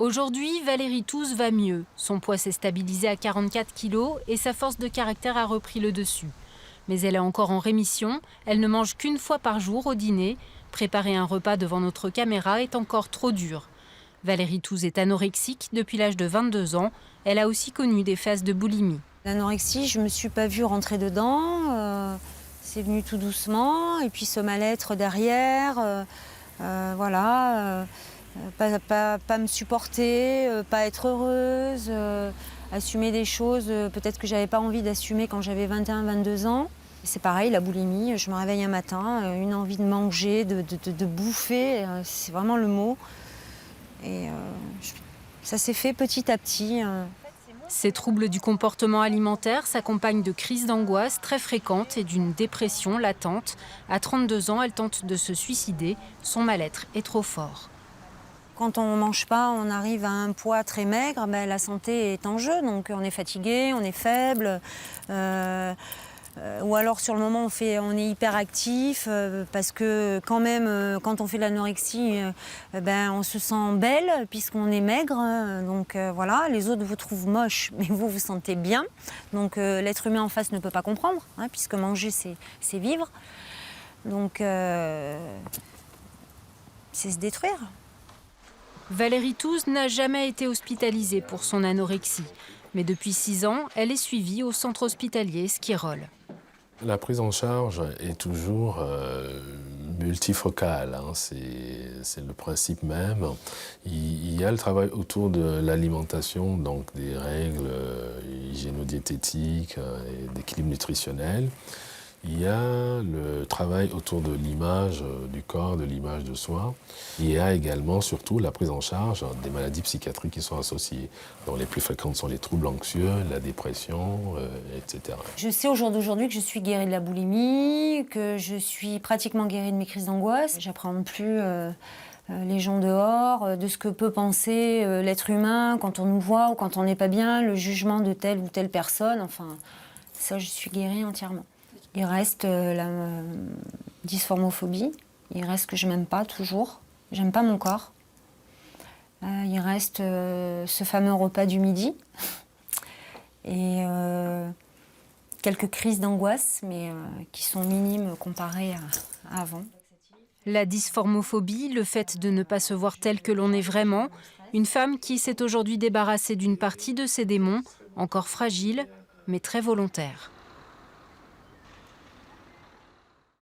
Aujourd'hui, Valérie Touze va mieux. Son poids s'est stabilisé à 44 kg et sa force de caractère a repris le dessus. Mais elle est encore en rémission, elle ne mange qu'une fois par jour au dîner. Préparer un repas devant notre caméra est encore trop dur. Valérie Touze est anorexique depuis l'âge de 22 ans. Elle a aussi connu des phases de boulimie. L'anorexie, je ne me suis pas vue rentrer dedans. C'est venu tout doucement. Et puis ce mal-être derrière, voilà. Pas me supporter, pas être heureuse, assumer des choses peut-être que j'avais pas envie d'assumer quand j'avais 21-22 ans. C'est pareil, la boulimie, je me réveille un matin, une envie de manger, de bouffer, c'est vraiment le mot. Et ça s'est fait petit à petit. Ces troubles du comportement alimentaire s'accompagnent de crises d'angoisse très fréquentes et d'une dépression latente. À 32 ans, elle tente de se suicider. Son mal-être est trop fort. Quand on ne mange pas, on arrive à un poids très maigre, ben, la santé est en jeu. Donc on est fatigué, on est faible. Ou alors sur le moment on est hyperactif parce que quand même quand on fait de l'anorexie ben, on se sent belle puisqu'on est maigre. Donc voilà, les autres vous trouvent moche mais vous vous sentez bien. Donc l'être humain en face ne peut pas comprendre puisque manger c'est vivre. Donc c'est se détruire. Valérie Touze n'a jamais été hospitalisée pour son anorexie. Mais depuis 6 ans, elle est suivie au centre hospitalier Esquirol. La prise en charge est toujours multifocale, c'est le principe même. Il y a le travail autour de l'alimentation, donc des règles hygiéno-diététiques et d'équilibre nutritionnel. Il y a le travail autour de l'image du corps, de l'image de soi. Il y a également, surtout, la prise en charge des maladies psychiatriques qui sont associées. Donc, les plus fréquentes sont les troubles anxieux, la dépression, etc. Je sais au jour d'aujourd'hui que je suis guérie de la boulimie, que je suis pratiquement guérie de mes crises d'angoisse. J'appréhende plus les gens dehors, de ce que peut penser l'être humain quand on nous voit ou quand on n'est pas bien, le jugement de telle ou telle personne. Enfin, ça, je suis guérie entièrement. Il reste la dysformophobie, il reste que je m'aime pas toujours, j'aime pas mon corps. Il reste ce fameux repas du midi et quelques crises d'angoisse, mais qui sont minimes comparées à avant. La dysformophobie, le fait de ne pas se voir telle que l'on est vraiment, une femme qui s'est aujourd'hui débarrassée d'une partie de ses démons, encore fragile, mais très volontaire.